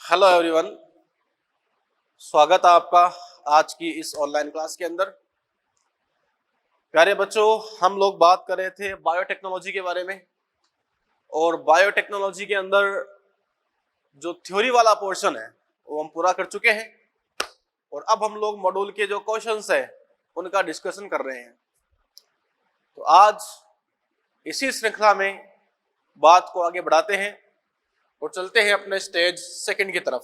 Hello everyone, स्वागत है आपका आज की इस ऑनलाइन क्लास के अंदर। प्यारे बच्चों, हम लोग बात कर रहे थे बायोटेक्नोलॉजी के बारे में और बायोटेक्नोलॉजी के अंदर जो थ्योरी वाला पोर्शन है वो हम पूरा कर चुके हैं और अब हम लोग मॉड्यूल के जो क्वेश्चंस है उनका डिस्कशन कर रहे हैं। तो आज इसी श्रृंखला में बात को आगे बढ़ाते हैं और चलते हैं अपने स्टेज सेकंड की तरफ।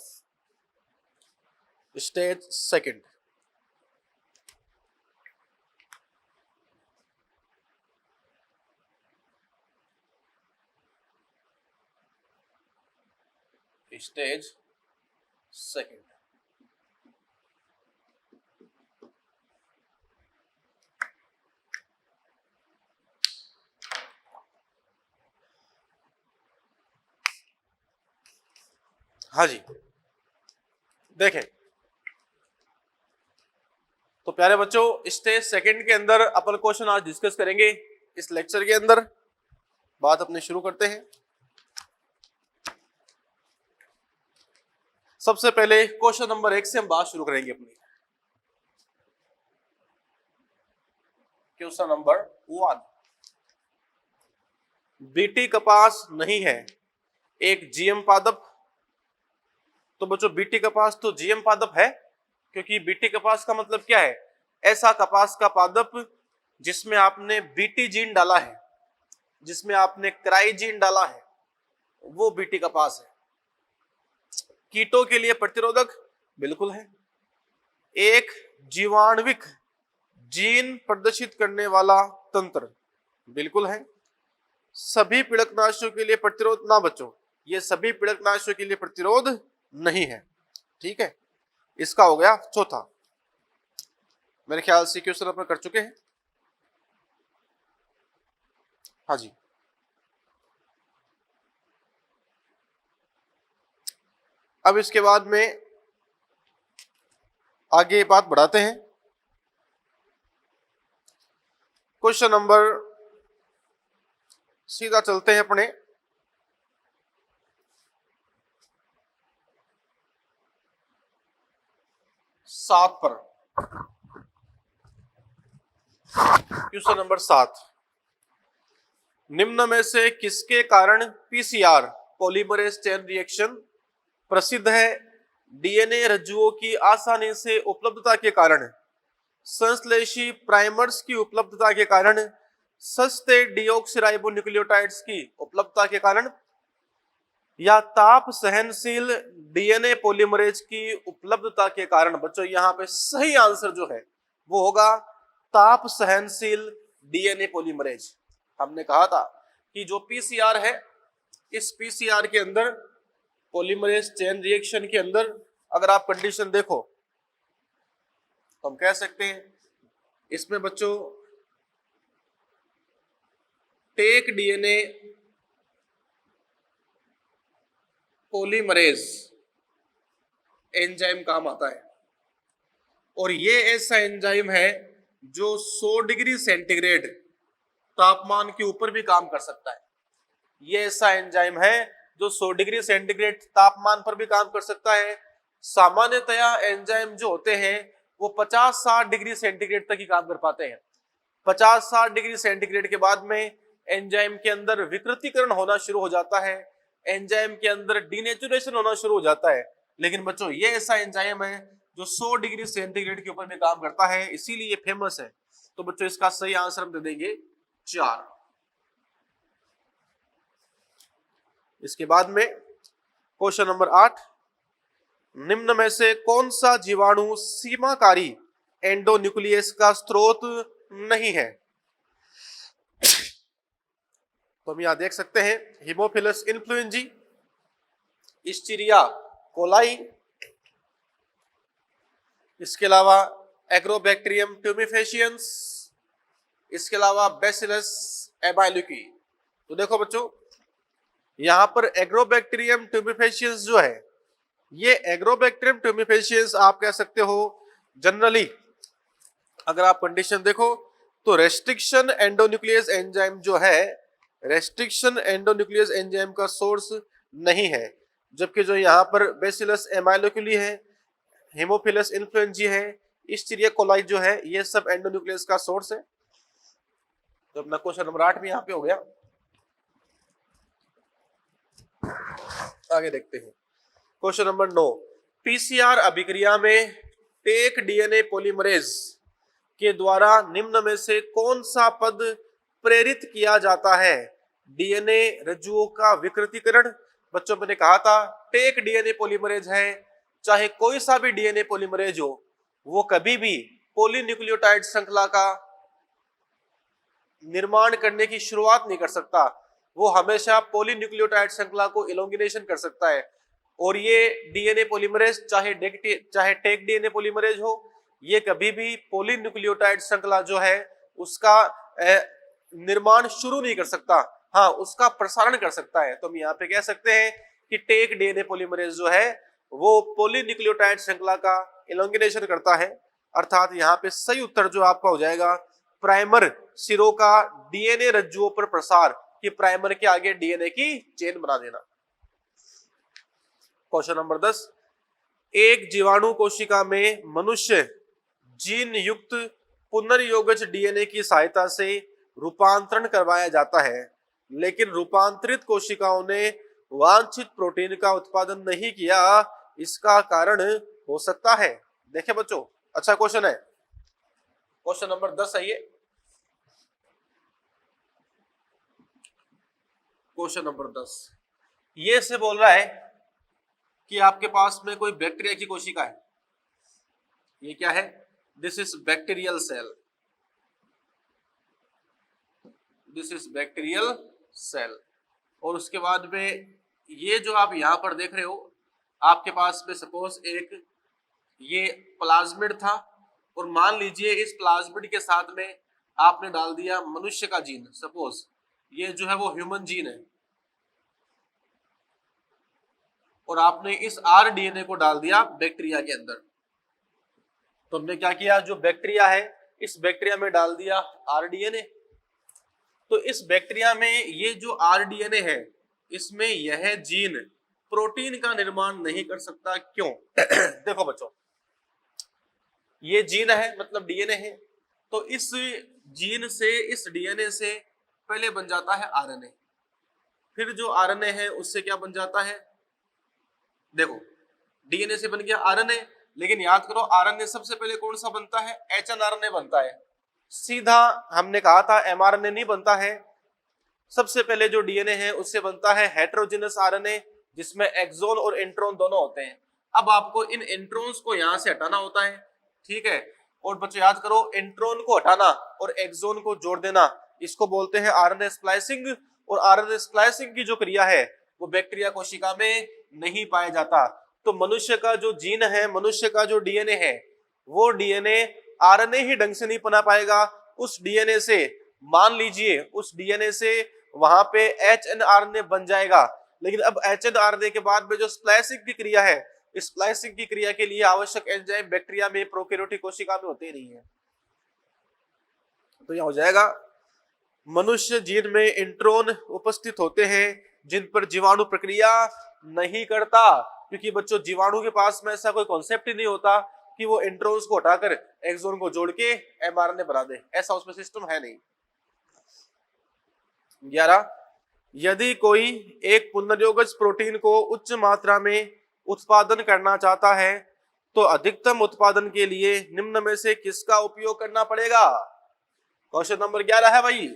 Stage second, stage second. हाँ जी, देखें तो प्यारे बच्चों, स्टेज सेकंड के अंदर अपन क्वेश्चन आज डिस्कस करेंगे। इस लेक्चर के अंदर बात अपने शुरू करते हैं। सबसे पहले क्वेश्चन नंबर 1 से हम बात शुरू करेंगे अपनी। क्वेश्चन नंबर 1, बीटी कपास नहीं है एक जीएम पादप। तो बच्चों, बीटी कपास तो जीएम पादप है, क्योंकि बीटी कपास का मतलब क्या है? ऐसा कपास का पादप जिसमें आपने बीटी जीन डाला है, जिसमें आपने क्राई जीन डाला है, वो बीटी कपास है। कीटों के लिए प्रतिरोधक बिल्कुल है। एक जीवाणुविक जीन प्रदर्शित करने वाला तंत्र बिल्कुल है। सभी पीड़कनाशकों के लिए प्रतिरोध ना बच्चों, ये सभी पीड़कनाशकों के लिए प्रतिरोध नहीं है। ठीक है, इसका हो गया चौथा। मेरे ख्याल से क्वेश्चन अपन कर चुके हैं। हाँ जी, अब इसके बाद में आगे बात बढ़ाते हैं। क्वेश्चन नंबर सीधा चलते हैं अपने 7 पर। क्वेश्चन नंबर 7, निम्न में से किसके कारण पीसीआर पॉलीमरेज चेन रिएक्शन प्रसिद्ध है? डीएनए रज्जुओं की आसानी से उपलब्धता के कारण, संश्लेषी प्राइमर्स की उपलब्धता के कारण, सस्ते डीऑक्सीराइबोन्यूक्लियोटाइड्स की उपलब्धता के कारण, या ताप सहनशील डीएनए पॉलीमरेज की उपलब्धता के कारण। बच्चों, यहां पे सही आंसर जो है वो होगा ताप सहनशील डीएनए पॉलीमरेज। हमने कहा था कि जो पीसीआर है, इस पीसीआर के अंदर पॉलीमरेज चेन रिएक्शन के अंदर अगर आप कंडीशन देखो तो हम कह सकते हैं इसमें बच्चों टेक डीएनए पॉलीमरेज एंजाइम काम आता है। और ये ऐसा एंजाइम है जो 100 डिग्री सेंटीग्रेड तापमान के ऊपर भी काम कर सकता है। ये ऐसा एंजाइम है जो 100 डिग्री सेंटीग्रेड तापमान पर भी काम कर सकता है। सामान्यतया एंजाइम जो होते हैं वो 50-60 डिग्री सेंटीग्रेड तक ही काम कर पाते हैं। 50-60 डिग्री सेंटीग्रेड के बाद में एंजाइम के अंदर विकृतीकरण होना शुरू हो जाता है, एंजाइम के अंदर डीनेचुरेशन होना शुरू हो जाता है। लेकिन बच्चों, ये ऐसा एंजाइम है जो 100 डिग्री सेंटीग्रेड के ऊपर भी काम करता है, इसीलिए ये फेमस है। तो बच्चों, इसका सही आंसर हम दे देंगे 4। इसके बाद में क्वेश्चन नंबर 8, निम्न में से कौन सा जीवाणु सीमाकारी एंडोन्यूक्लियस का स्रोत नहीं है? तो हम यहां देख सकते हैं हीमोफिलस इन्फ्लुएंजी, इस्टीरिया कोलाई, इसके अलावा एग्रोबैक्टीरियम ट्यूमिफेशियंस, इसके अलावा बैसिलस एबाइलुकी। तो देखो बच्चों, यहां पर एग्रोबैक्टीरियम ट्यूमिफेशियंस जो है, ये एग्रोबैक्टीरियम ट्यूमिफेशियंस आप कह सकते हो जनरली अगर आप कंडीशन देखो तो रेस्ट्रिक्शन एंडोन्यूक्लियस एंजाइम जो है, रेस्ट्रिक्शन एंडोन्यूक्लियस एंजाइम का सोर्स नहीं है। जबकि जो यहाँ पर बेसिलस एमाइलोक्यूली है, हेमोफिलस इन्फ्लुएंजी है, इस्टीरिया कोलाई जो है, ये सब एंडोन्यूक्लियस का सोर्स है। तो अपना क्वेश्चन नंबर 8 भी यहाँ पे हो गया। आगे देखते हैं क्वेश्चन नंबर 9। पीसीआर अभिक्रिया में टेक डीएनए पॉलीमरेज के द्वारा निम्न में से कौन सा पद प्रेरित किया जाता है? डीएनए रज्जुओं का विकृतीकरण। बच्चों मैंने कहा था टेक डीएनए पॉलीमरेज है, चाहे कोई सा भी डीएनए पॉलीमरेज हो, वो कभी भी पॉलीन्यूक्लियोटाइड श्रृंखला का निर्माण करने की शुरुआत नहीं कर सकता। वो हमेशा पॉलीन्यूक्लियोटाइड श्रृंखला को इलोंगिनेशन कर सकता है। और ये डीएनए पॉलीमरेज चाहे टेक डीएनए पॉलीमरेज हो, ये कभी भी पॉलीन्यूक्लियोटाइड श्रृंखला जो है उसका निर्माण शुरू नहीं कर सकता, हाँ उसका प्रसारण कर सकता है। तो हम यहाँ पे कह सकते हैं कि टेक डीएनए पॉलीमरेज जो है वो पॉलीन्यूक्लियोटाइड श्रृंखला का इलोंगिनेशन करता है। अर्थात यहाँ पे सही उत्तर जो आपका हो जाएगा प्राइमर सिरों का डीएनए रज्जुओं पर प्रसार, कि प्राइमर के आगे डीएनए की चेन बना देना। Question number 10। एक जीवाणु कोशिका में मनुष्य जीन युक्त पुनर्योगज डीएनए की सहायता से रूपांतरण करवाया जाता है, लेकिन रूपांतरित कोशिकाओं ने वांछित प्रोटीन का उत्पादन नहीं किया, इसका कारण हो सकता है? देखे बच्चों, अच्छा क्वेश्चन है। क्वेश्चन नंबर 10 है ये। क्वेश्चन नंबर 10 ये से बोल रहा है कि आपके पास में कोई बैक्टीरिया की कोशिका है। ये क्या है? This is bacterial cell. This is bacterial cell. और उसके बाद में ये जो आप यहां पर देख रहे हो, आपके पास में सपोज एक ये प्लाज्मिड था, और मान लीजिए इस प्लाज्मिड के साथ में आपने डाल दिया मनुष्य का जीन। सपोज ये जो है वो ह्यूमन जीन है, और आपने इस आरडीएनए को डाल दिया बैक्टीरिया के अंदर। तो हमने क्या किया, जो बैक्टीरिया है इस बैक्टीरिया में डाल दिया आरडीएनए। तो इस बैक्टीरिया में ये जो आरडीएनए है, इसमें यह जीन प्रोटीन का निर्माण नहीं कर सकता। क्यों? देखो बच्चों, ये जीन है मतलब डीएनए है, तो इस जीन से, इस डीएनए से पहले बन जाता है आरएनए। फिर जो आरएनए है उससे क्या बन जाता है? देखो, डीएनए से बन गया आरएनए, लेकिन याद करो आरएनए सबसे पहले कौन सा बनता है? एचएनआरएनए बनता है। सीधा हमने कहा था एमआरएनए नहीं बनता है। सबसे पहले जो डीएनए है उससे बनता है हेटेरोजेनस आरएनए, जिसमें एक्सोन और इंट्रोन दोनों होते हैं। अब आपको इन इंट्रोन्स को यहां से हटाना होता है, ठीक है। और बच्चों याद करो, इंट्रोन को हटाना और एक्सोन को जोड़ देना, इसको बोलते हैं आरएनए स्प्लाइसिंग। और आरएनए स्प्लाइसिंग की जो क्रिया है वो बैक्टीरिया कोशिका में नहीं पाया जाता। तो मनुष्य का जो जीन है, मनुष्य का जो डीएनए है, वो डीएनए आरएनए ही ढंग से नहीं बना पाएगा। उस डीएनए से, मान लीजिए उस डीएनए से वहां पे एचएनआरएनए बन जाएगा, लेकिन अब एचएनआरएनए के बाद में जो स्प्लाइसिंग की क्रिया है, इस स्प्लाइसिंग की क्रिया के लिए आवश्यक एंजाइम बैक्टीरिया में, प्रोकैरियोटिक कोशिका में होते नहीं है। तो यह हो जाएगा मनुष्य जीन में इंट्रोन उपस्थित होते हैं जिन पर जीवाणु प्रक्रिया नहीं करता, क्योंकि बच्चों जीवाणु के पास में ऐसा कोई कॉन्सेप्ट ही नहीं होता कि वो इंट्रोन्स को हटाकर एक्सोन को जोड़ के एमआरएनए बना दे, ऐसा उसमें सिस्टम है नहीं। 11, यदि कोई एक पुनर्योगज प्रोटीन को उच्च मात्रा में उत्पादन करना चाहता है तो अधिकतम उत्पादन के लिए निम्न में से किसका उपयोग करना पड़ेगा? क्वेश्चन नंबर 11 है भाई।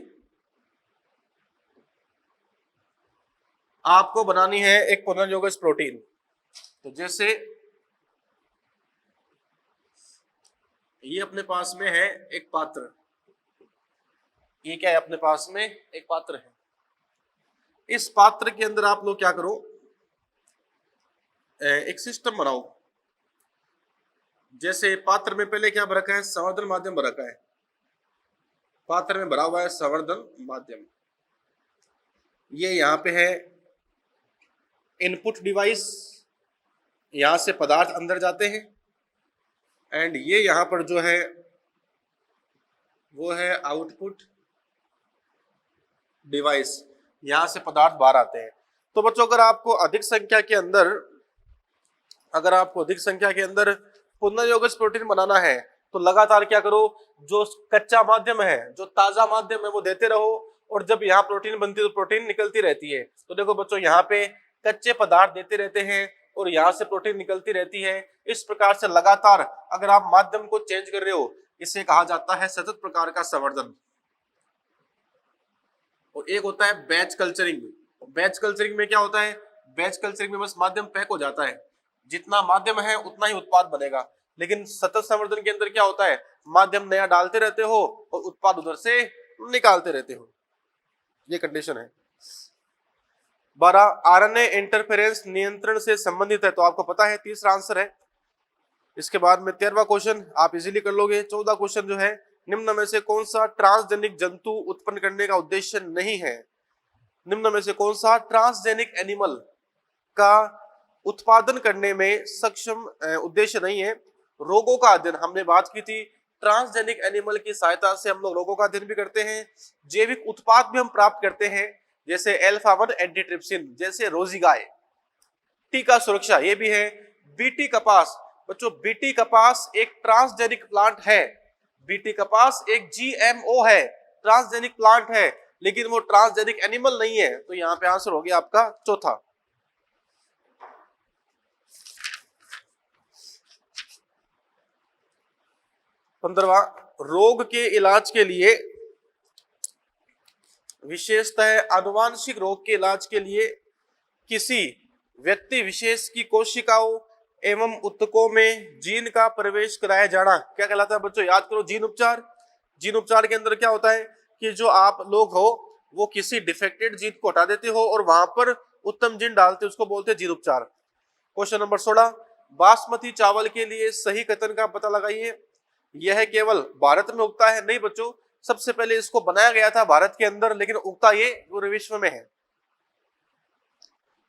आपको बनानी है एक पुनर्योगज प्रोटीन। तो जैसे ये अपने पास में है एक पात्र, ये क्या है? अपने पास में एक पात्र है। इस पात्र के अंदर आप लोग क्या करो, एक सिस्टम बनाओ। जैसे पात्र में पहले क्या भरा है? संवर्धन माध्यम भरा है। पात्र में भरा हुआ है संवर्धन माध्यम। ये यहाँ पे है इनपुट डिवाइस, यहां से पदार्थ अंदर जाते हैं, एंड ये यहां पर जो है वो है आउटपुट डिवाइस, यहां से पदार्थ बाहर आते हैं। तो बच्चों अगर आपको अधिक संख्या के अंदर पुनर्योगज प्रोटीन बनाना है तो लगातार क्या करो, जो कच्चा माध्यम है, जो ताजा माध्यम है वो देते रहो, और जब यहाँ प्रोटीन बनती है तो प्रोटीन निकलती रहती है। तो देखो बच्चों यहाँ पे कच्चे पदार्थ देते रहते हैं और यहाँ से प्रोटीन निकलती रहती है। इस प्रकार से लगातार अगर आप माध्यम को चेंज कर रहे हो, इसे कहा जाता है सतत प्रकार का संवर्धन। और एक होता है बैच कल्चरिंग। बैच कल्चरिंग में क्या होता है, बैच कल्चरिंग में बस माध्यम पैक हो जाता है, जितना माध्यम है उतना ही उत्पाद बनेगा। लेकिन सतत संवर्धन के अंदर क्या होता है, माध्यम नया डालते रहते हो और उत्पाद उधर से निकालते रहते हो, ये कंडीशन है। 12 आरएनए इंटरफेरेंस नियंत्रण से संबंधित है, तो आपको पता है तीसरा आंसर है। इसके बाद में 13वां क्वेश्चन आप इजीली कर लोगे। 14 क्वेश्चन जो है, निम्न में से कौन सा ट्रांसजेनिक जंतु उत्पन्न करने का उद्देश्य नहीं है। निम्न में से कौन सा ट्रांसजेनिक एनिमल का उत्पादन करने में सक्षम उद्देश्य नहीं है। रोगों का अध्ययन, हमने बात की थी, ट्रांसजेनिक एनिमल की सहायता से हम लोग रोगों का अध्ययन भी करते हैं, जैविक उत्पाद भी हम प्राप्त करते हैं, जैसे अल्फा-1 एंटीट्रिप्सिन, जैसे रोजीगाय। टीका सुरक्षा ये भी है। बीटी कपास, बच्चों बीटी कपास एक ट्रांसजेनिक प्लांट है। बीटी कपास एक जीएमओ है, ट्रांसजेनिक प्लांट है, लेकिन वो ट्रांसजेनिक एनिमल नहीं है। तो यहाँ पे आंसर हो गया आपका चौथा। 15वां, रोग के इलाज के लिए, विशेषतः आनुवांशिक रोग के इलाज के लिए किसी व्यक्ति विशेष की कोशिकाओं एवं उत्तकों में जीन का प्रवेश कराया जाना क्या कहलाता है बच्चों, याद करो, जीन उपचार। जीन उपचार के अंदर क्या होता है कि जो आप लोग हो वो किसी डिफेक्टेड जीन को हटा देते हो और वहां पर उत्तम जीन डालते, उसको बोलते हैं जीन उपचार। क्वेश्चन नंबर 16, बासमती चावल के लिए सही कथन का पता लगाइए। यह केवल भारत में उगता है, नहीं बच्चों, सबसे पहले इसको बनाया गया था भारत के अंदर, लेकिन उगता ये पूरे विश्व में है।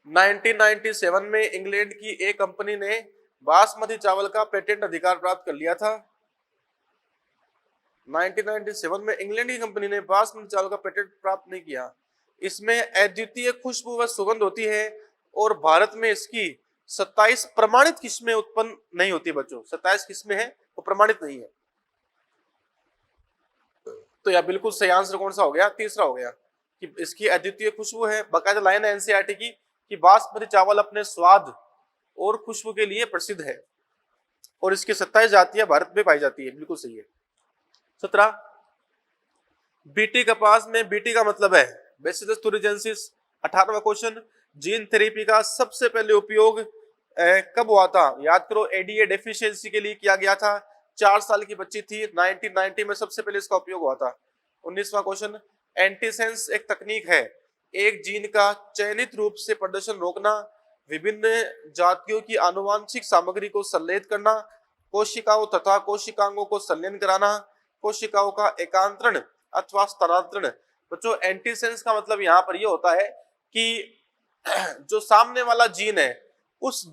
1997 में इंग्लैंड की एक कंपनी ने बासमती चावल का पेटेंट अधिकार प्राप्त कर लिया था। 1997 में इंग्लैंड की कंपनी ने बासमती चावल का पेटेंट प्राप्त नहीं किया। इसमें अद्वितीय खुशबू व सुगंध होती है और भारत में इसकी 27 प्रमाणित किस्में उत्पन्न नहीं होती बच्चों। 27 किस्में हैं वो प्रमाणित नहीं है। तो यह बिल्कुल सही आंसर कौन सा हो गया, तीसरा हो गया कि इसकी अद्वितीय खुशबू है। बाकायदा लाइन है एनसीईआरटी की कि बासमती चावल अपने स्वाद और खुशबू के लिए प्रसिद्ध है और इसकी 27 जातियां भारत में पाई जाती है, बिल्कुल सही है। 17, बीटी कपास में बीटी का मतलब है बैसिलस thuringiensis। 18वां क्वेश्चन, जीन थेरेपी का सबसे पहले उपयोग कब हुआ था, याद करो, एडीए डेफिशिएंसी के लिए किया गया था। 4 साल की बच्ची थी, 1990 में सबसे पहले इसका उपयोग हुआ था। 19वां क्वेश्चन, एंटीसेंस एक तकनीक है, एक जीन का चयनित रूप से प्रदर्शन रोकना, विभिन्न जातियों की आनुवांशिक सामग्री को संलेखित करना, कोशिकाओं तथा कोशिकांगों को संलयन कराना, कोशिकाओं का एकांतरण अथवा स्थानांतरण। बच्चों एंटीसेंस का मतलब यहाँ पर ये होता है कि जो सामने वाला जीन है उस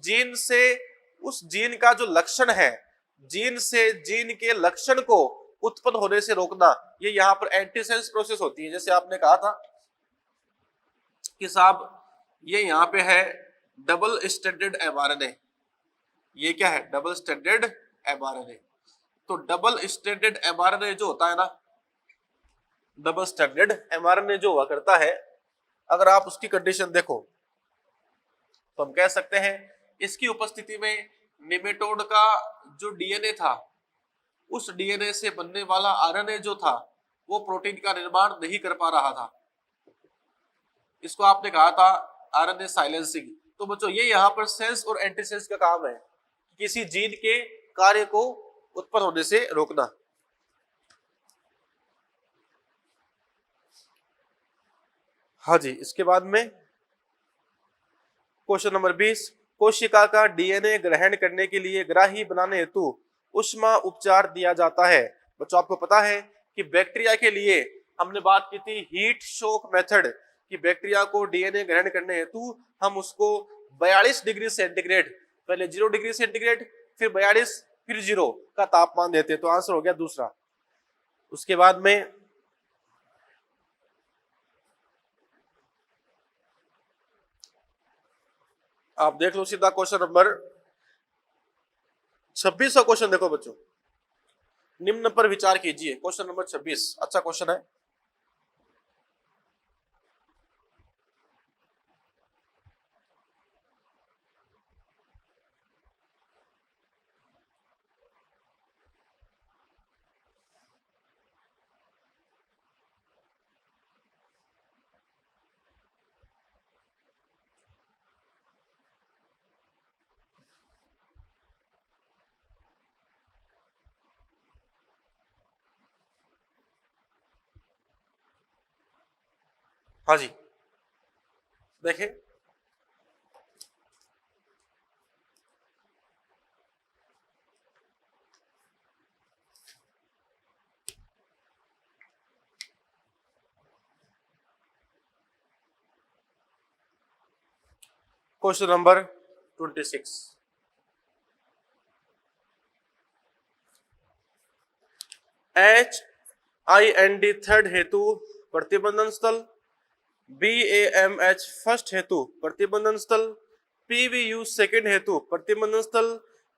जीन का जो लक्षण है, जीन से जीन के लक्षण को उत्पन्न होने से रोकना, ये यहाँ पर एंटीसेंस प्रोसेस होती है। जैसे आपने कहा था कि साहब ये यहाँ पे है डबल स्टैंडर्ड एमआरएनए, ये क्या है, डबल स्टैंडर्ड एमआरएनए। तो डबल स्टैंडर्ड एमआरएनए जो होता है ना, डबल स्टैंडर्ड एमआरएनए जो हुआ करता है, अगर आप उसकी कंडीशन देखो तो हम कह सकते हैं इसकी उपस्थिति में निमेटोड का जो डीएनए था, उस डीएनए से बनने वाला आरएनए जो था वो प्रोटीन का निर्माण नहीं कर पा रहा था। इसको आपने कहा था आरएनए साइलेंसिंग। तो बच्चों ये यहाँ पर सेंस और एंटीसेंस का काम है, किसी जीन के कार्य को उत्पन्न होने से रोकना। हाँ जी, इसके बाद में क्वेश्चन नंबर 20, कोशिका का डीएनए ग्रहण करने के लिए ग्राही बनाने हेतु ऊष्मा उपचार दिया जाता है। बच्चों आपको पता है कि बैक्टीरिया के लिए हमने बात की थी हीट शॉक मेथड, कि बैक्टीरिया को डीएनए ग्रहण करने हेतु हम उसको 42 डिग्री सेंटीग्रेड, पहले 0 डिग्री सेंटीग्रेड, फिर 42, फिर 0 का तापमान देते हैं। तो आंसर हो गया दूसरा। उसके बाद में आप देख लो सीधा क्वेश्चन नंबर 26 का क्वेश्चन देखो बच्चों, निम्न पर विचार कीजिए। क्वेश्चन नंबर 26 अच्छा क्वेश्चन है। हाँ जी, देखें क्वेश्चन नंबर 26। HIND थर्ड हेतु प्रतिबंधन स्थल, BAMH फर्स्ट हेतु प्रतिबंधन स्थल, PVU सेकंड हेतु प्रतिबंधन स्थल,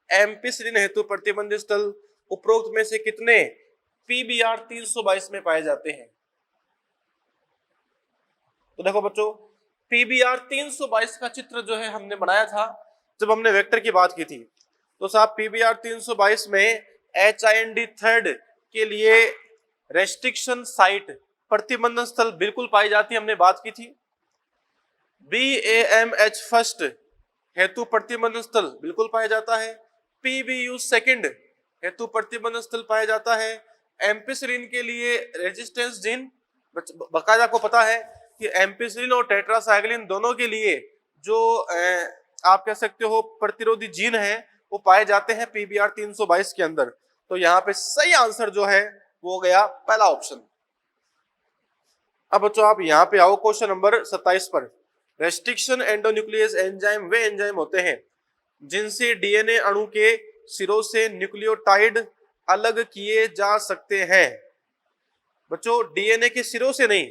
एम्पिसिलिन हेतु प्रतिबंधित स्थल उपरोक्त में से कितने PBR 322 में पाए जाते हैं? तो देखो बच्चों, PBR 322 का चित्र जो है हमने बनाया था जब हमने वेक्टर की बात की थी। तो साहब PBR 322 में HIND थर्ड के लिए रेस्ट्रिक्शन साइट प्रतिबंधन स्थल बिल्कुल पाई जाती है, हमने बात की थी। BAMH फर्स्ट हेतु प्रतिबंधन स्थल बिल्कुल पाया जाता है। PBU सेकंड हेतु प्रतिबंधन स्थल पाया जाता है। एम्पिसिलिन के लिए रेजिस्टेंस जीन बकायदा को पता है कि एम्पिसिलिन और टेट्रासाइक्लिन दोनों के लिए जो आप कह सकते हो प्रतिरोधी जीन है वो पाए जाते हैं PBR 322 के अंदर। तो यहाँ पे सही आंसर जो है वो हो गया पहला ऑप्शन। अब बच्चों आप यहाँ पे आओ क्वेश्चन नंबर 27 पर। रेस्ट्रिक्शन एंडोन्यूक्लियस एंजाइम वे एंजाइम होते हैं जिनसे डीएनए अणु के सिरों से न्यूक्लियोटाइड अलग किए जा सकते हैं। बच्चों डीएनए के सिरों से नहीं,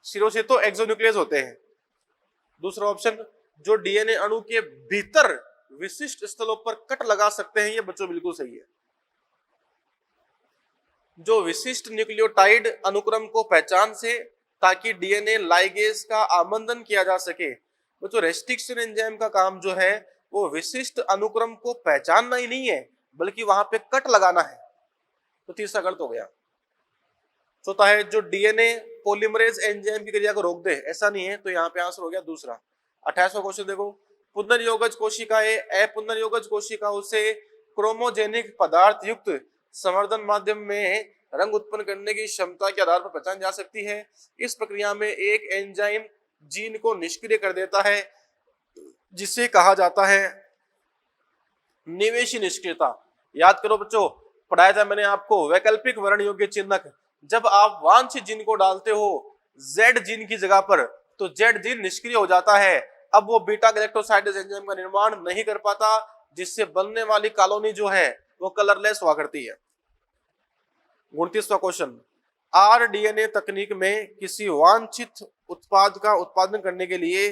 सिरों से तो एक्सोन्यूक्लियस होते हैं। दूसरा ऑप्शन, जो डीएनए अणु के भीतर विशिष्ट स्थलों पर कट लगा सकते हैं, ये बच्चों बिल्कुल सही है। जो विशिष्ट न्यूक्लियोटाइड अनुक्रम को पहचान से ताकि डीएनए लाइगेज का आमंत्रण किया जा सके। बच्चों रेस्ट्रिक्शन एंजाइम का काम जो है वो विशिष्ट अनुक्रम को पहचानना ही नहीं है बल्कि वहां पे कट लगाना है। तो तीसरा गलत हो गया। चौथा है जो डीएनए पॉलीमरेज एंजाइम की क्रिया को रोक दे, ऐसा नहीं है, तो यहाँ पे आंसर हो गया दूसरा। 28वां क्वेश्चन देखो, पुनर्योगज कोशिकाएं अपुनर्योगज कोशिकाओं से क्रोमोजेनिक पदार्थ युक्त संवर्धन माध्यम में रंग उत्पन्न करने की क्षमता के आधार पर पहचान जा सकती है। इस प्रक्रिया में एक एंजाइम जीन को निष्क्रिय कर देता है जिसे कहा जाता है निवेशी निष्क्रियता। याद करो बच्चों, पढ़ाया था मैंने आपको वैकल्पिक वर्ण योग्य चिन्हक। जब आप वांछित जीन को डालते हो Z जीन की जगह पर तो Z जीन निष्क्रिय हो जाता है। अब वो बीटा गैलेक्टोसाइडेज एंजाइम का निर्माण नहीं कर पाता जिससे बनने वाली कॉलोनी जो है वो कलरलेस हुआ करती है। 29वां क्वेश्चन, आरडीएनए तकनीक में किसी वांछित उत्पाद का उत्पादन करने के लिए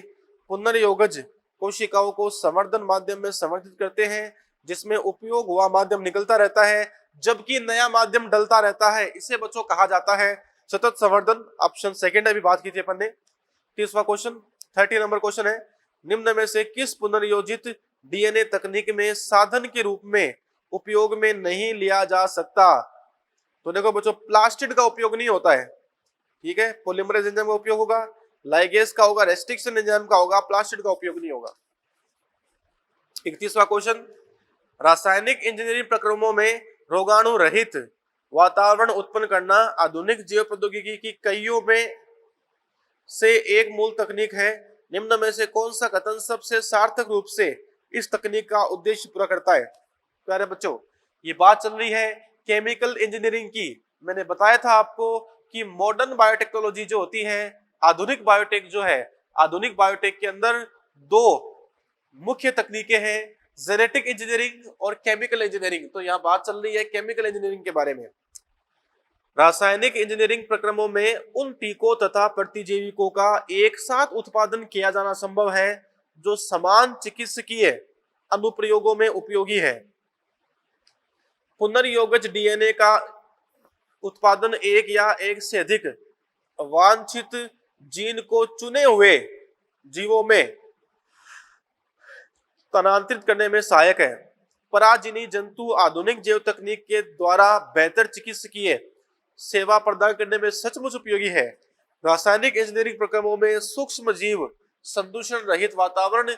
पुनर्योगज कोशिकाओं को संवर्धन माध्यम में संवर्धित करते हैं जिसमें उपयोग हुआ माध्यम निकलता रहता है जबकि नया माध्यम डलता रहता है। इसे बच्चों कहा जाता है सतत संवर्धन। ऑप्शन सेकंड है, अभी बात की थी अपन ने। 30वां क्वेश्चन 30 नंबर क्वेश्चन है, निम्न में से किस पुनर्योजित डीएनए तकनीक में साधन के रूप में उपयोग में नहीं लिया जा सकता? तो देखो बच्चों, प्लास्टिड का उपयोग नहीं होता है, ठीक है। पॉलीमरेज एंजाइम का उपयोग होगा, लाइगेज का होगा, रेस्ट्रिक्शन एंजाइम का होगा, प्लास्टिड का उपयोग नहीं होगा। 31वां क्वेश्चन, रासायनिक इंजीनियरिंग प्रक्रमों में रोगाणु रहित वातावरण उत्पन्न करना आधुनिक जैव प्रौद्योगिकी की कईयों में से एक मूल तकनीक है। निम्न में से कौन सा कथन सबसे सार्थक रूप से इस तकनीक का उद्देश्य पूरा करता है? प्यारे बच्चों, ये बात चल रही है केमिकल इंजीनियरिंग की। मैंने बताया था आपको कि मॉडर्न बायोटेक्नोलॉजी जो होती है, आधुनिक बायोटेक जो है, आधुनिक बायोटेक के अंदर दो मुख्य तकनीकें हैं, जेनेटिक इंजीनियरिंग और केमिकल इंजीनियरिंग। तो यहाँ बात चल रही है केमिकल इंजीनियरिंग के बारे में। रासायनिक इंजीनियरिंग प्रक्रमों में उन टीकों तथा प्रतिजैविकों का एक साथ उत्पादन किया जाना संभव है जो समान चिकित्सकीय अनुप्रयोगों में उपयोगी है। पुनर्योगज डीएनए का उत्पादन एक या एक से अधिक वांछित जीन को चुने हुए जीवों में स्थानांतरित करने में सहायक है। पराजिनी जंतु आधुनिक जैव तकनीक के द्वारा बेहतर चिकित्सकीय सेवा प्रदान करने में सचमुच उपयोगी है। रासायनिक इंजीनियरिंग प्रक्रमों में सूक्ष्म जीव संदूषण रहित वातावरण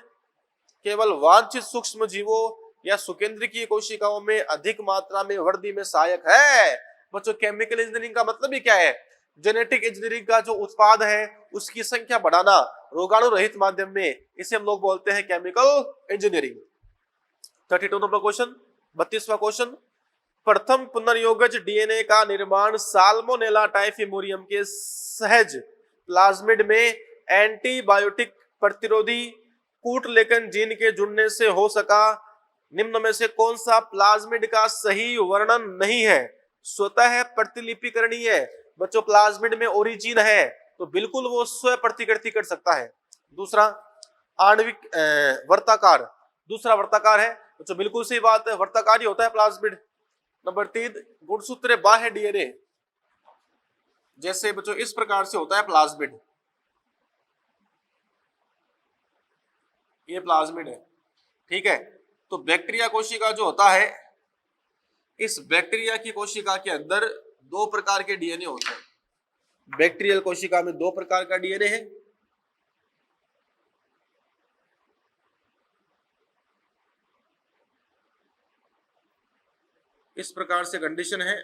केवल वांछित सूक्ष्म जीवों या सुकेंद्रीय कोशिकाओं में अधिक मात्रा में वृद्धि में सहायक है। बच्चों, केमिकल इंजीनियरिंग का मतलब ही क्या है? जेनेटिक इंजीनियरिंग का जो उत्पाद है उसकी संख्या बढ़ाना रोगाणु रहित माध्यम में, इसे हम लोग बोलते हैं केमिकल इंजीनियरिंग। 32 नंबर क्वेश्चन, 32वां क्वेश्चन, प्रथम पुनर्योगज डीएनए का निर्माण साल्मोनेला टाइफिमोरियम के सहज प्लाज्मिड में एंटीबायोटिक प्रतिरोधी कूटलेखन जीन के जुड़ने से हो सका। निम्न में से कौन सा प्लाज्मिड का सही वर्णन नहीं है? स्वतः प्रतिलिपिकरणीय है। बच्चों, प्लाज्मिड में ओरिजिन है तो बिल्कुल वो स्व प्रतिकृति कर सकता है। दूसरा आणविक वर्ताकार, दूसरा वर्ताकार है बच्चों, बिल्कुल सही बात है, वर्ताकार ही होता है प्लाज्मिड। नंबर 3 गुणसूत्र बाह्य डीएनए, जैसे बच्चों इस प्रकार से होता है प्लाज्मिड, ये प्लाज्मिड है, ठीक है। तो बैक्टीरिया कोशिका जो होता है, इस बैक्टीरिया की कोशिका के अंदर 2 प्रकार के डीएनए होते हैं। बैक्टीरियल कोशिका में 2 प्रकार का डीएनए है। इस प्रकार से कंडीशन है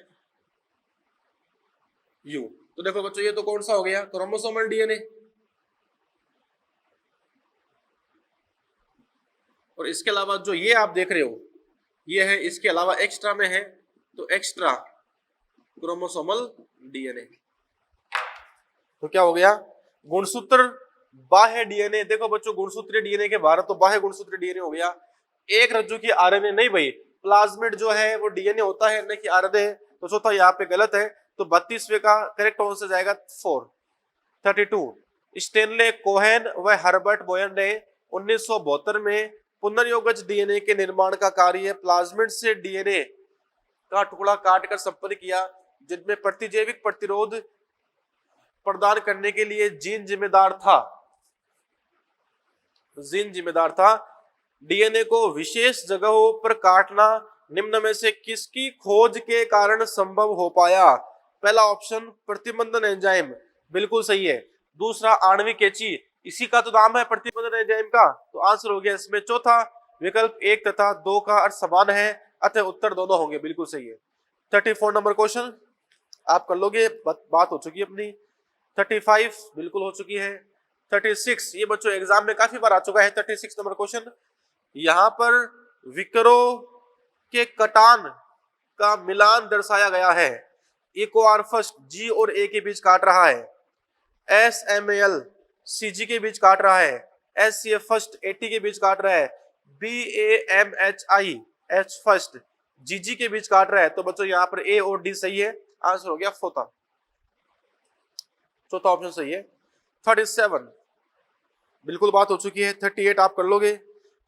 यू। तो देखो बच्चों, ये तो कौन सा हो गया? Chromosomal DNA. और इसके अलावा जो ये आप देख रहे हो, ये है, इसके अलावा एक्स्ट्रा में है तो एक्स्ट्रा क्रोमोसोमल डीएनए। तो क्या हो गया? गुणसूत्र बाह्य डीएनए। देखो बच्चों, गुणसूत्रीय डीएनए के बाहर तो बाह्य गुणसूत्रीय डीएनए हो गया। एक रज्जु की आरएनए नहीं भाई, प्लाज्मिड जो है वो डीएनए होता है, न कि आरएनए। तो चौथा यहाँ पे गलत है, तो 32वें का करेक्ट आंसर जाएगा 4। 32 स्टेनले कोहेन व हर्बर्ट बोयर ने 1972 में पुनर्योगज डीएनए के निर्माण का कार्य प्लाज्मिड से डीएनए का टुकड़ा काटकर संपन्न किया, जिनमें प्रतिजैविक प्रतिरोध प्रदान करने के लिए जीन जिम्मेदार था। डीएनए को विशेष जगहों पर काटना निम्न में से किसकी खोज के कारण संभव हो पाया? पहला ऑप्शन प्रतिबंधन एंजाइम, बिल्कुल सही है। दूसरा आणविक कैंची, इसी का तो नाम है प्रतिबंधन एंजाइम का, तो आंसर हो गया इसमें चौथा विकल्प 1 तथा 2 का अर्थ समान है, अतः उत्तर दोनों होंगे, बिल्कुल सही है। 34 नंबर क्वेश्चन आप कर लोगे, बात हो चुकी है अपनी। 35 बिल्कुल हो चुकी है। 36 ये बच्चों एग्जाम में काफी बार आ चुका है। 36 नंबर क्वेश्चन, यहां पर विकरों के कटान का मिलान दर्शाया गया है। इकोआर फर्स्ट जी और ए के बीच काट रहा है, SMAL CG के बीच काट रहा है, SCF फर्स्ट AT के बीच काट रहा है, BAMHI H फर्स्ट GG के बीच काट रहा है। तो बच्चों यहाँ पर A और D सही है, आंसर हो गया चौथा ऑप्शन सही है। 37 बिल्कुल बात हो चुकी है। 38 आप कर लोगे।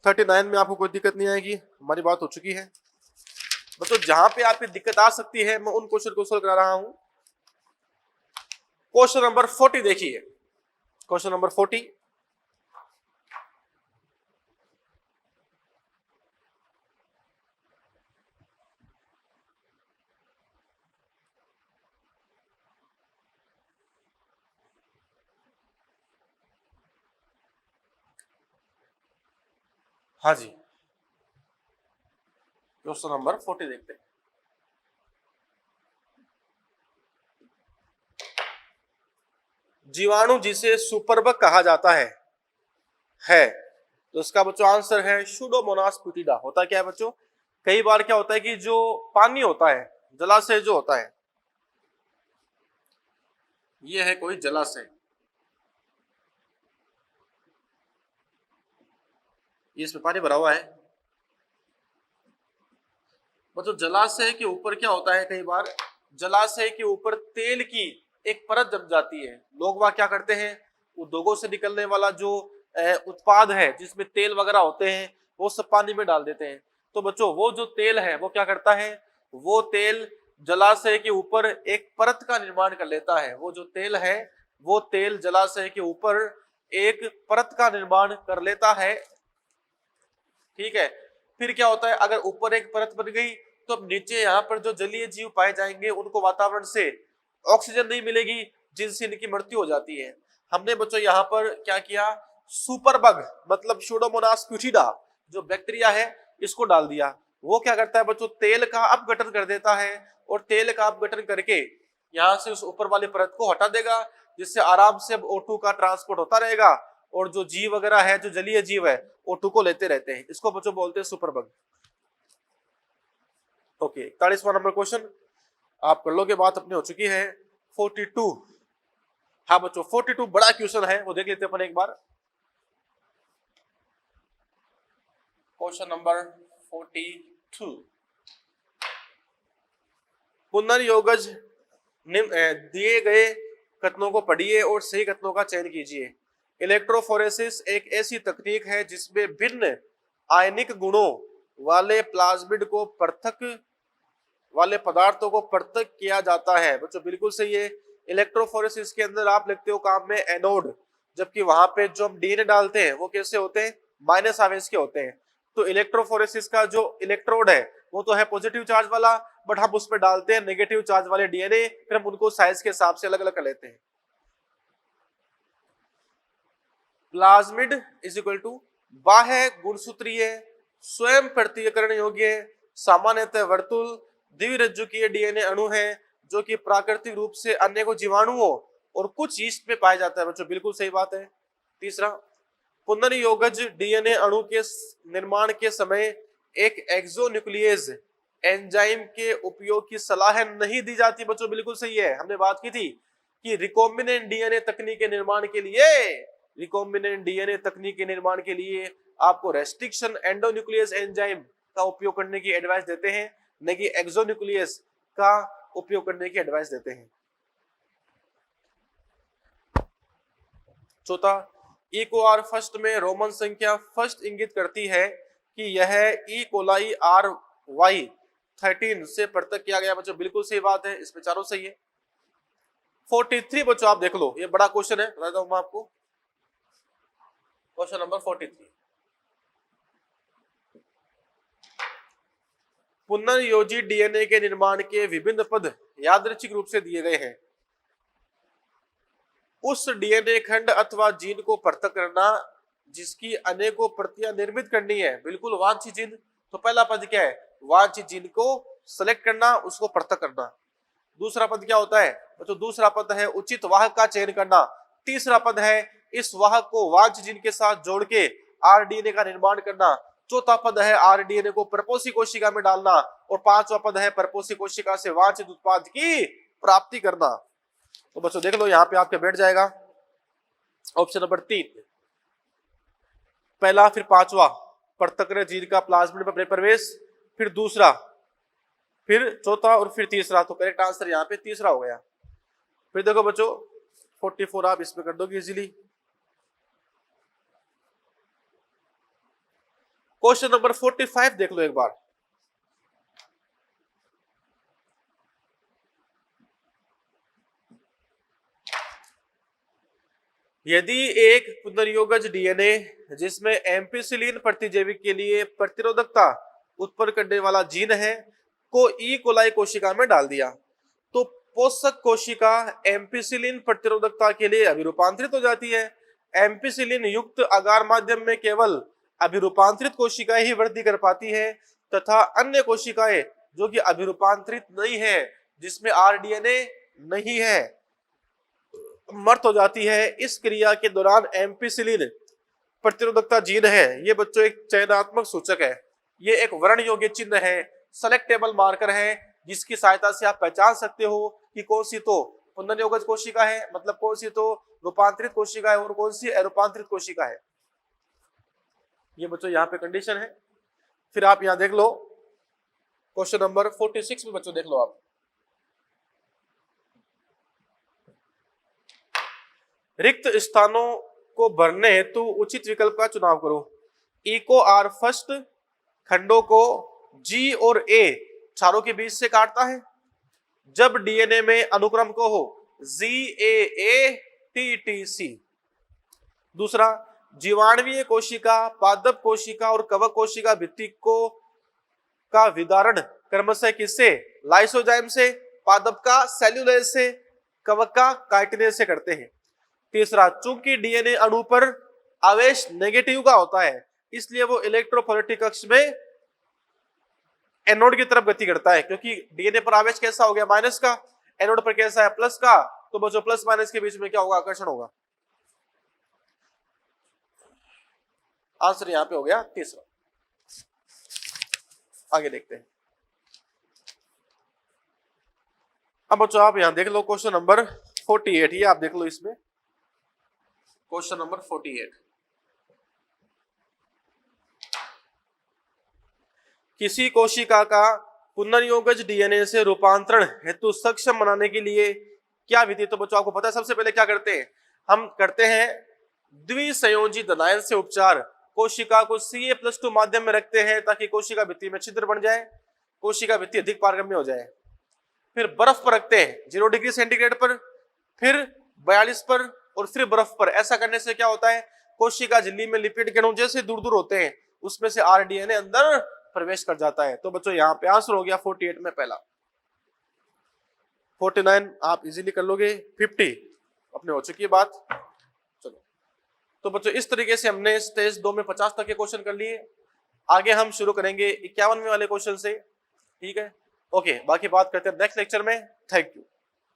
39 में आपको कोई दिक्कत नहीं आएगी, हमारी बात हो चुकी है। बच्चों जहां पे आपकी दिक्कत आ सकती है मैं उन क्वेश्चन को सोल्व करा रहा हूं। क्वेश्चन नंबर 40 देखिए, क्वेश्चन नंबर 40, हाँ जी, क्वेश्चन नंबर 40 देखते हैं। जीवाणु जिसे सुपरबग कहा जाता है तो इसका बच्चों आंसर है सूडोमोनास पुटिडा। होता क्या है बच्चों, कई बार क्या होता है कि जो पानी होता है, जलाशय जो होता है, ये है कोई जलाशय, इसमें पानी भरा हुआ है। मतलब जलाशय के ऊपर क्या होता है, कई बार जलाशय के ऊपर तेल की एक परत जम जाती है। लोग वहां क्या करते हैं, उद्योगों से निकलने वाला जो उत्पाद है जिसमें तेल वगैरह होते हैं वो सब पानी में डाल देते हैं। तो बच्चों वो जो तेल है वो क्या करता है, वो तेल जलाशय के ऊपर एक परत का निर्माण कर लेता है। वो जो तेल है वो तेल जलाशय के ऊपर एक परत का निर्माण कर लेता है। ठीक है, फिर क्या होता है, अगर ऊपर एक परत बन गई तो अब नीचे यहाँ पर जो जलीय जीव पाए जाएंगे उनको वातावरण से ऑक्सीजन नहीं मिलेगी जिनसे इनकी मृत्यु हो जाती है। हमने बच्चों यहाँ पर क्या किया, सुपरबग मतलब सुडोमोनास क्यूटिडा जो बैक्टीरिया है इसको डाल दिया। वो क्या करता है बच्चों, तेल का अपघटन कर देता है और तेल का अपघटन करके यहाँ से उस ऊपर वाली परत को हटा देगा, जिससे आराम से अब O2 का ट्रांसपोर्ट होता रहेगा और जो जीव वगैरह है, जो जलीय जीव है, O2 को लेते रहते हैं। इसको बच्चों बोलते हैं सुपरबग। ओके, 41वां नंबर क्वेश्चन आप कर लोगे, बात अपनी हो चुकी है। 42, हाँ बच्चों 42 बड़ा क्वेश्चन है, वो देख लेते हैं अपन एक बार। क्वेश्चन नंबर 42, पुनर्योगज दिए गए कथनों को पढ़िए और सही कथनों का चयन कीजिए। इलेक्ट्रोफोरेसिस एक ऐसी तकनीक है जिसमें भिन्न आयनिक गुणों वाले प्लाज्मिड को पृथक वाले पदार्थों को पृथक किया जाता है। बच्चों बिल्कुल सही है। इलेक्ट्रोफोरेसिस के अंदर आप लिखते हो काम में एनोड, जबकि वहां पे जो हम डीएनए डालते हैं वो कैसे होते हैं, माइनस आवेश के होते हैं। तो इलेक्ट्रोफोरेसिस का जो इलेक्ट्रोड है वो तो है पॉजिटिव चार्ज वाला, बट हम उसमें डालते हैं नेगेटिव चार्ज वाले डीएनए, फिर हम उनको साइज के हिसाब से अलग अलग कर लेते हैं। प्लाज्मिड इज इक्वल टू बाह्य गुणसूत्रीय स्वयं प्रत्यक्करण योग्य सामान्यतः वर्तुल द्विरज्जुकीय डीएनए अणु है जो कि प्राकृतिक रूप से अनेकों जीवाणुओं और कुछ यीस्ट में पाया जाता है। बच्चों बिल्कुल सही बात है। तीसरा, पुनर्योगज डीएनए अणु के निर्माण के समय एक एक्सोन्यूक्लियेज एंजाइम के उपयोग की सलाह नहीं दी जाती। बच्चों बिल्कुल सही है, हमने बात की थी कि रिकॉम्बिनेंट डीएनए तकनीक के निर्माण के लिए, रिकॉम्बिनेंट डीएनए तकनीक के निर्माण के लिए आपको रेस्ट्रिक्शन एंडोन्यूक्लियस एंजाइम का उपयोग करने की एडवाइस देते हैं, न कि एक्सोन्यूक्लियस का उपयोग करने की एडवाइस देते हैं। चौथा, ई को आर फर्स्ट में रोमन संख्या फर्स्ट इंगित करती है कि यह ई कोलाई आर वाई 13 से पृथक किया गया। बच्चों बिल्कुल सही बात है, इसमें चारों सही है। 43 बच्चों आप देख लो, ये बड़ा क्वेश्चन है, बताता हूं मैं आपको। क्वेश्चन नंबर 43, पुनर्योजित डीएनए के निर्माण के विभिन्न पद यादृच्छिक रूप से दिए गए हैं। उस डीएनए खंड अथवा जीन को पृथक करना जिसकी अनेकों प्रतियां निर्मित करनी है। बिल्कुल वांछित जीन, तो पहला पद क्या है, वांछित जीन को सेलेक्ट करना, उसको पृथक करना। दूसरा पद क्या होता है, तो दूसरा पद है उचित वाहक का चयन करना। तीसरा पद है इस वाहक को वांछित जीन के साथ जोड़ के आरडीएनए का निर्माण करना। चौथा पद है आरडीएनए को परपोषी कोशिका में डालना और पांचवा पद है परपोषी कोशिका से वांछित उत्पाद की प्राप्ति करना। तो बच्चों देख लो, यहाँ पे आपके बैठ जाएगा ऑप्शन नंबर 3 पहला, फिर पांचवा पृथक्करण जीन का प्लाज्मिड में प्रवेश, फिर दूसरा, फिर चौथा और फिर तीसरा। तो करेक्ट आंसर यहाँ पे तीसरा हो गया। फिर देखो बच्चों 44 आप इसमें कर दोगे इजीली। क्वेश्चन नंबर 45 देख लो एक बार। यदि एक पुनर्योगज डीएनए जिसमें एम्पिसिलिन प्रतिजैविक के लिए प्रतिरोधकता उत्पन्न करने वाला जीन है को ई कोलाई कोशिका में डाल दिया, तो पोषक कोशिका एम्पिसिलिन प्रतिरोधकता के लिए अभिरूपांतरित हो जाती है। एम्पिसिलिन युक्त अगार माध्यम में केवल अभिरूपांतरित कोशिकाएं ही वृद्धि कर पाती है तथा अन्य कोशिकाएं जो कि अभिरूपांतरित नहीं है, जिसमें आरडीएनए नहीं है, मर्त हो जाती है। इस क्रिया के दौरान एम्पिसिलिन प्रतिरोधकता जीन है, ये बच्चों एक चयनात्मक सूचक है, ये एक वर्ण योग्य चिन्ह है, सेलेक्टेबल मार्कर है, जिसकी सहायता से आप पहचान सकते हो कि कौन सी तो पुनर्योगज कोशिका है, मतलब कौन सी तो रूपांतरित कोशिका है और कौन सी अरूपांतरित कोशिका है। ये बच्चों यहाँ पे कंडीशन है। फिर आप यहाँ देख लो क्वेश्चन नंबर 46 में बच्चों देख लो आप, रिक्त स्थानों को भरने हेतु उचित विकल्प का चुनाव करो। ई को आर फर्स्ट खंडों को जी और ए चारों के बीच से काटता है। जब डीएनए में अनुक्रम को हो GAA-TTC। दूसरा, जीवाणुवीय कोशिका, पादप कोशिका और कवक कोशिका भित्ति को का विदारण क्रमशः किससे? लाइसोजाइम से, पादप का सेल्यूलोज से, कवक का काइटिनेज से करते हैं। तीसरा, चूंकि डीएनए अणु पर आवेश नेगेटिव का होता है इसलिए वो इलेक्ट्रोफोरेटिक कक्ष में एनोड की तरफ गति करता है, क्योंकि डीएनए पर आवेश कैसा हो गया? माइनस का, एनोड पर कैसा है? प्लस का। तो बच्चों प्लस माइनस के बीच में क्या होगा? आकर्षण होगा। आंसर यहां पे हो गया तीसरा। आगे देखते हैं। अब बच्चों आप यहां देख लो क्वेश्चन नंबर 48, ये आप देख लो इसमें क्वेश्चन नंबर 48। किसी कोशिका का पुनर्योगज डीएनए से रूपांतरण हेतु सक्षम बनाने के लिए क्या विधि? तो बच्चों आपको पता है सबसे पहले क्या करते हैं? हम करते हैं द्विसंयोजी धनायन से उपचार। कोशिका को Ca+2 माध्यम में रखते हैं ताकि कोशिका भित्ति में छिद्र बन जाए, कोशिका भित्ति अधिक पारगम्य हो जाए। फिर बर्फ पर रखते हैं 0 डिग्री सेंटीग्रेड पर, फिर 42 पर और फिर बर्फ पर। ऐसा करने से क्या होता है? कोशिका झिल्ली में लिपिड के अणु जैसे दूर दूर होते हैं उसमें से आरडीएनए अंदर प्रवेश कर जाता है। तो बच्चों यहाँ पे आंसर हो गया 48 में पहला। 49 आप इजीली कर लोगे। 50 अपने हो चुकी है बात। चलो तो बच्चों इस तरीके से हमने स्टेज 2 में 50 तक के क्वेश्चन कर लिए। आगे हम शुरू करेंगे 51वें वाले क्वेश्चन से। ठीक है, ओके, बाकी बात करते हैं नेक्स्ट लेक्चर में। Thank you.